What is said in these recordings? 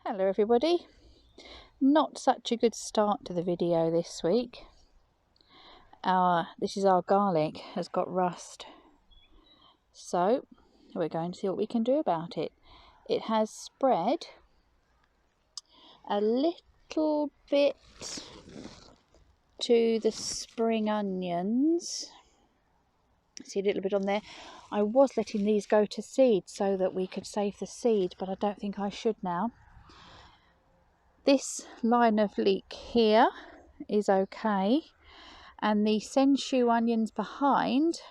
Hello everybody. Not such a good start to the video this week. This is our garlic has got rust, so we're going to see what we can do about it. It has spread a little bit to the spring onions. See a little bit on there. I was letting these go to seed so that we could save the seed, but I don't think I should now. This line of leek here is okay, and the sensu onions behind,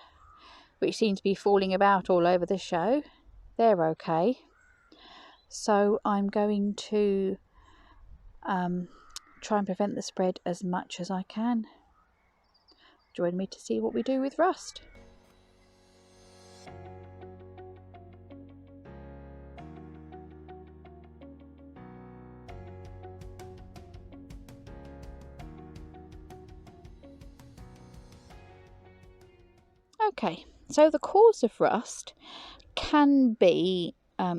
which seem to be falling about all over the show, they're okay. So I'm going to try and prevent the spread as much as I can. Join me to see what we do with rust. Okay, so the cause of rust can be,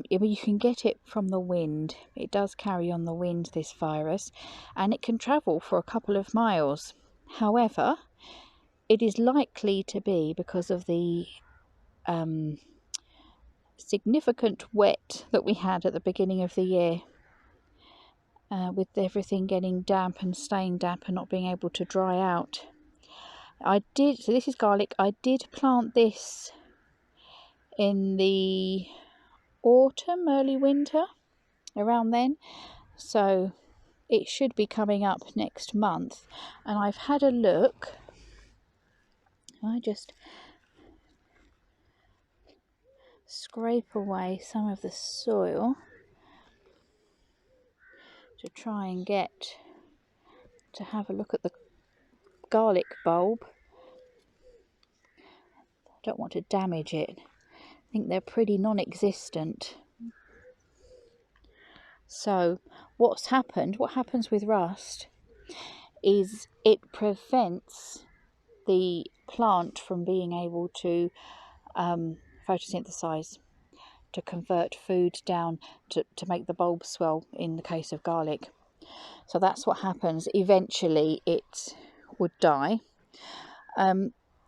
you can get it from the wind. It does carry on the wind, this virus, and it can travel for a couple of miles. However, it is likely to be because of the significant wet that we had at the beginning of the year, with everything getting damp and staying damp and not being able to dry out. So this is garlic. I did plant this in the autumn, early winter, around then, so it should be coming up next month. And I've had a look. I just scrape away some of the soil to try and get to have a look at the garlic bulb. I don't want to damage it. I think they're pretty non-existent. So what happens with rust is it prevents the plant from being able to photosynthesize, to convert food down to make the bulb swell in the case of garlic. So that's what happens. Eventually it would die.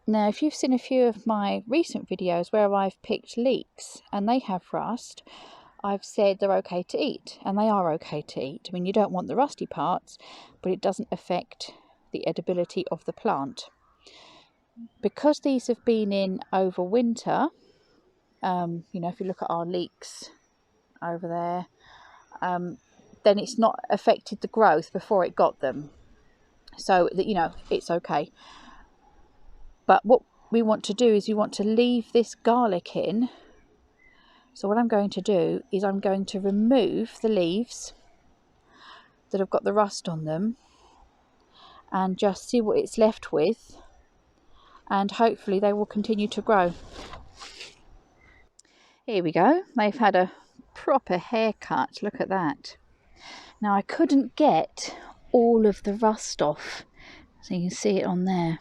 Now, if you've seen a few of my recent videos where I've picked leeks and they have rust, I've said they're okay to eat, and they are okay to eat. I mean, you don't want the rusty parts, but it doesn't affect the edibility of the plant. Because these have been in over winter, if you look at our leeks over there, then it's not affected the growth before it got them. So that, it's okay. But what we want to do is we want to leave this garlic in. So what I'm going to do is I'm going to remove the leaves that have got the rust on them and just see what it's left with, and hopefully they will continue to grow. Here we go. They've had a proper haircut. Look at that. Now, I couldn't get all of the rust off, so you can see it on there.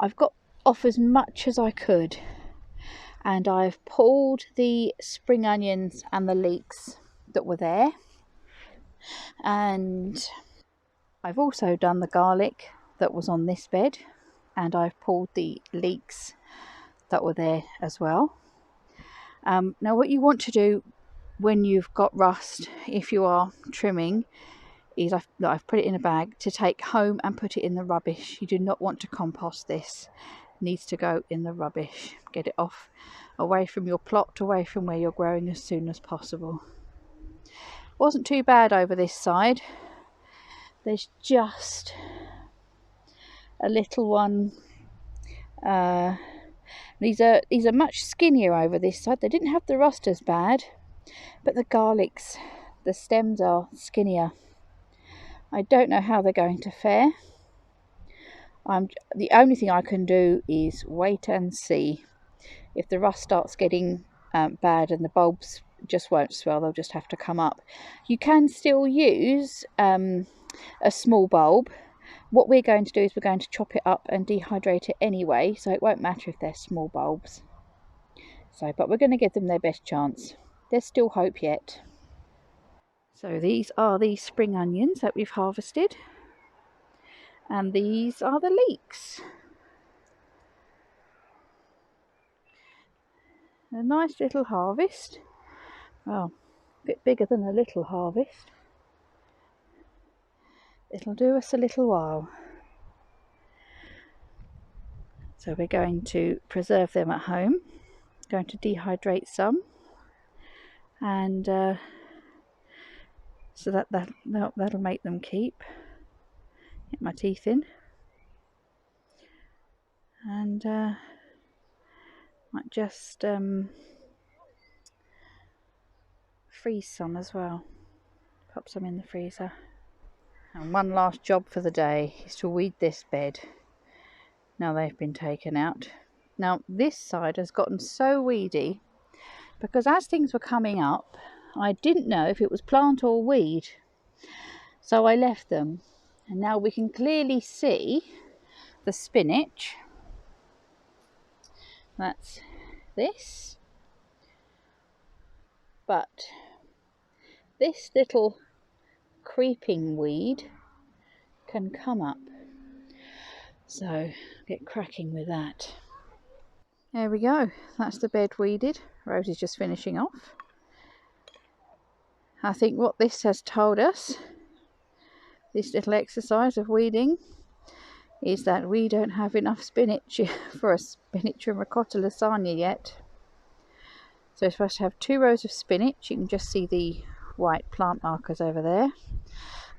I've got off as much as I could, and I've pulled the spring onions and the leeks that were there, and I've also done the garlic that was on this bed, and I've pulled the leeks that were there as well. Now what you want to do when you've got rust, if you are trimming, is I've put it in a bag to take home and put it in the rubbish. You do not want to compost this. It needs to go in the rubbish. Get it off, away from your plot, away from where you're growing, as soon as possible. Wasn't too bad over this side. There's just a little one. These are much skinnier over this side. They didn't have the rust as bad, but the garlics, the stems are skinnier. I don't know how they're going to fare. The only thing I can do is wait and see. If the rust starts getting bad and the bulbs just won't swell, they'll just have to come up. You can still use a small bulb. What we're going to do is we're going to chop it up and dehydrate it anyway, so it won't matter if they're small bulbs. But we're going to give them their best chance. There's still hope yet. So these are the spring onions that we've harvested, and these are the leeks. A nice little harvest. Well, a bit bigger than a little harvest. It'll do us a little while. So we're going to preserve them at home. Going to dehydrate some, and so that'll make them keep. Get my teeth in, and might just freeze some as well. Pop some in the freezer. And one last job for the day is to weed this bed. Now they've been taken out. Now this side has gotten so weedy because as things were coming up, I didn't know if it was plant or weed, so I left them. And now we can clearly see the spinach. That's this. But this little creeping weed can come up. So get cracking with that. There we go. That's the bed weeded. Rosie's just finishing off. I think what this has told us, this little exercise of weeding, is that we don't have enough spinach for a spinach and ricotta lasagna yet. So we're supposed to have 2 rows of spinach. You can just see the white plant markers over there.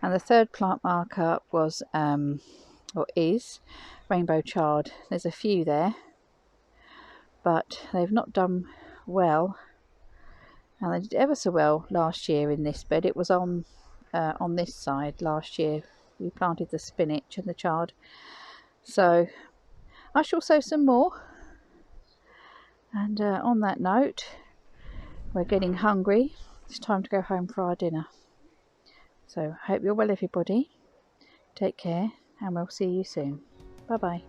And the third plant marker was, or is, rainbow chard. There's a few there, but they've not done well. And they did ever so well last year in this bed. It was on this side last year. We planted the spinach and the chard. So I shall sow some more. And on that note, we're getting hungry. It's time to go home for our dinner. So I hope you're well, everybody. Take care, and we'll see you soon. Bye bye.